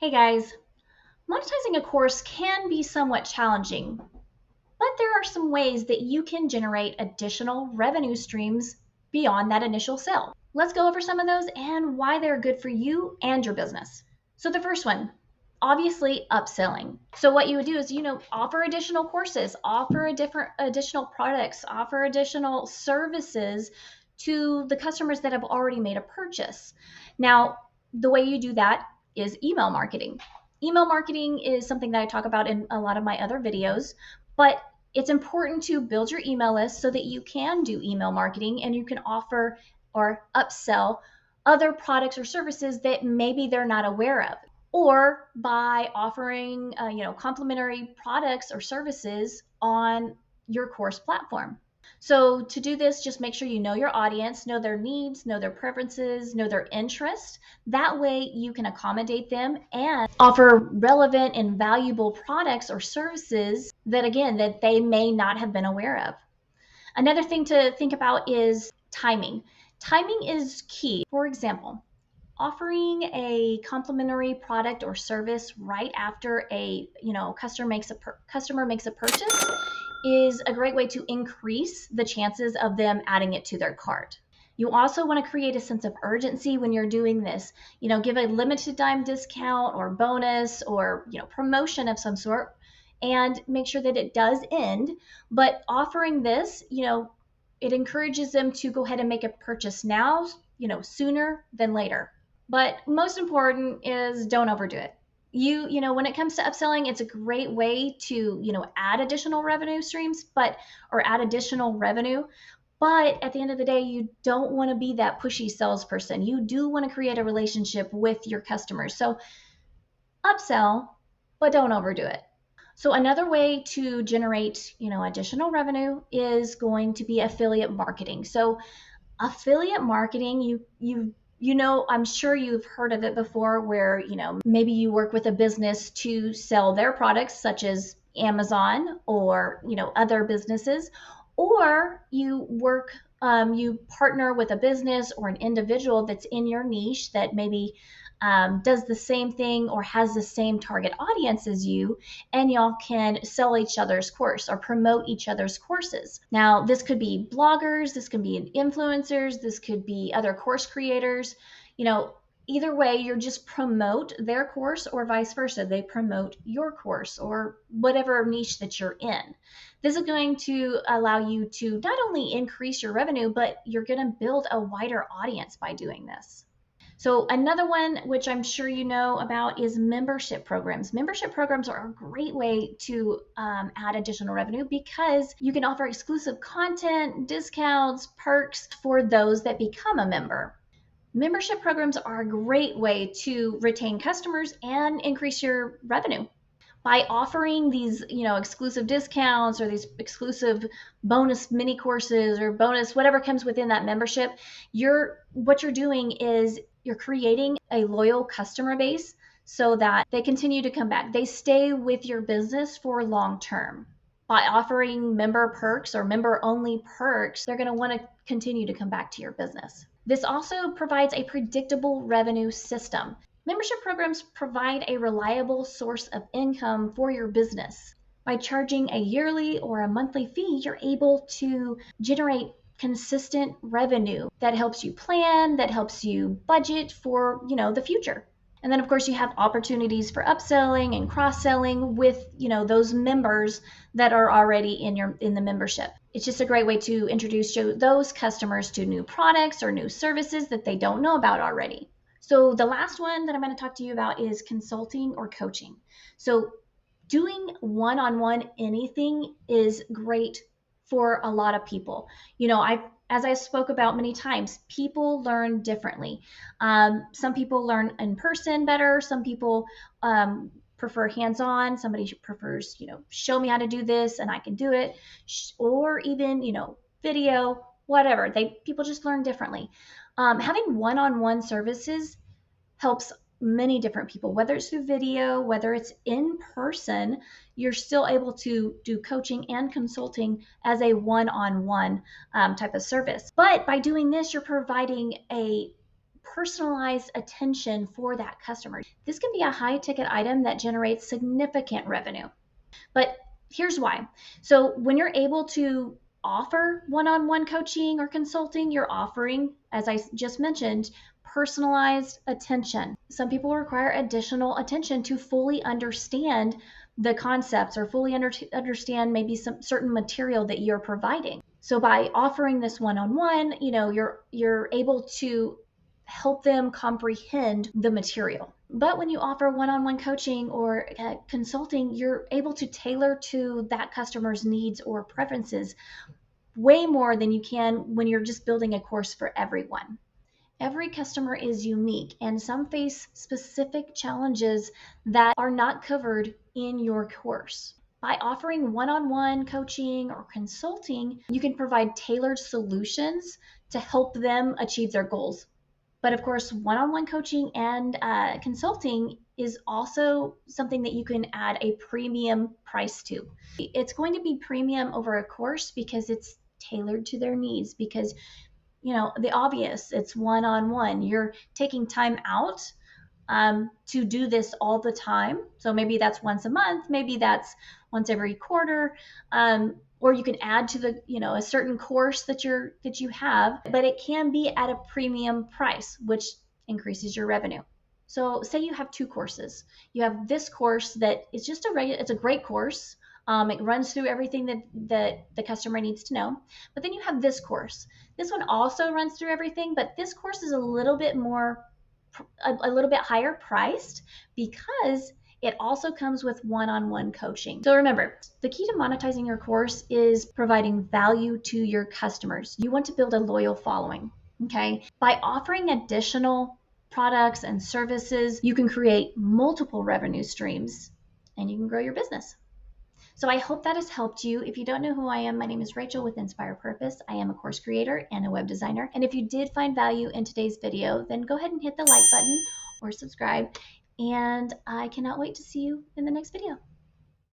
Hey guys, monetizing a course can be somewhat challenging, but there are some ways that you can generate additional revenue streams beyond that initial sale. Let's go over some of those and why they're good for you and your business. So the first one, obviously upselling. So what you would do is, offer additional courses, offer additional products, offer additional services to the customers that have already made a purchase. Now, the way you do that is email marketing. Email marketing is something that I talk about in a lot of my other videos, but it's important to build your email list so that you can do email marketing and you can offer or upsell other products or services that maybe they're not aware of, or by offering complimentary products or services on your course platform. So to do this, just make sure you know your audience, know their needs, know their preferences, know their interests. That way you can accommodate them and offer relevant and valuable products or services that they may not have been aware of. Another thing to think about is timing. Timing is key. For example, offering a complimentary product or service right after customer makes a purchase is a great way to increase the chances of them adding it to their cart. You also want to create a sense of urgency when you're doing this. Give a limited time discount or bonus or promotion of some sort, and make sure that it does end. But offering this, it encourages them to go ahead and make a purchase now, sooner than later. But most important is don't overdo it. When it comes to upselling, it's a great way to, add additional revenue streams, or add additional revenue. But at the end of the day, you don't want to be that pushy salesperson. You do want to create a relationship with your customers. So upsell, but don't overdo it. So another way to generate, additional revenue is going to be affiliate marketing. So affiliate marketing, I'm sure you've heard of it before, where maybe you work with a business to sell their products, such as Amazon or other businesses, or you partner with a business or an individual that's in your niche that maybe does the same thing or has the same target audience as you, and y'all can sell each other's course or promote each other's courses. Now, this could be bloggers, this could be influencers, this could be other course creators. Either way, you're just promote their course or vice versa. They promote your course or whatever niche that you're in. This is going to allow you to not only increase your revenue, but you're going to build a wider audience by doing this. So another one, which I'm sure you know about, is membership programs. Membership programs are a great way to add additional revenue because you can offer exclusive content, discounts, perks for those that become a member. Membership programs are a great way to retain customers and increase your revenue. By offering these, exclusive discounts or these exclusive bonus mini courses or bonus whatever comes within that membership, what you're doing is you're creating a loyal customer base so that they continue to come back. They stay with your business for long term. By offering member perks or member only perks, they're going to want to continue to come back to your business. This also provides a predictable revenue system. Membership programs provide a reliable source of income for your business. By charging a yearly or a monthly fee, you're able to generate consistent revenue that helps you plan, that helps you budget for, the future. And then of course you have opportunities for upselling and cross-selling with, those members that are already in the membership. It's just a great way to introduce those customers to new products or new services that they don't know about already. So the last one that I'm going to talk to you about is consulting or coaching. So doing one-on-one anything is great for a lot of people. As I spoke about many times, people learn differently. Some people learn in person better. Some people prefer hands-on. Somebody prefers, show me how to do this and I can do it. Or even, video, whatever. People just learn differently. Having one-on-one services helps many different people, whether it's through video, whether it's in person. You're still able to do coaching and consulting as a one-on-one type of service. But by doing this, you're providing a personalized attention for that customer. This can be a high ticket item that generates significant revenue. But here's why. So when you're able to offer one-on-one coaching or consulting, you're offering, as I just mentioned, personalized attention. Some people require additional attention to fully understand the concepts or fully understand maybe some certain material that you're providing. So by offering this one-on-one, you're able to help them comprehend the material. But when you offer one-on-one coaching or consulting, you're able to tailor to that customer's needs or preferences way more than you can when you're just building a course for everyone. Every customer is unique, and some face specific challenges that are not covered in your course. By offering one-on-one coaching or consulting, you can provide tailored solutions to help them achieve their goals. But of course, one-on-one coaching and consulting is also something that you can add a premium price to. It's going to be premium over a course because it's tailored to their needs, because the obvious, it's one-on-one. You're taking time out to do this all the time. So maybe that's once a month, maybe that's once every quarter, or you can add to the a certain course that you have, but it can be at a premium price, which increases your revenue. So say you have two courses. You have this course that is just it's a great course. It runs through everything that the customer needs to know. But then you have this course. This one also runs through everything, but this course is a little bit higher priced because it also comes with one-on-one coaching. So remember, the key to monetizing your course is providing value to your customers. You want to build a loyal following, okay? By offering additional products and services, you can create multiple revenue streams and you can grow your business. So I hope that has helped you. If you don't know who I am, my name is Rachel with Inspire Purpose. I am a course creator and a web designer. And if you did find value in today's video, then go ahead and hit the like button or subscribe. And I cannot wait to see you in the next video.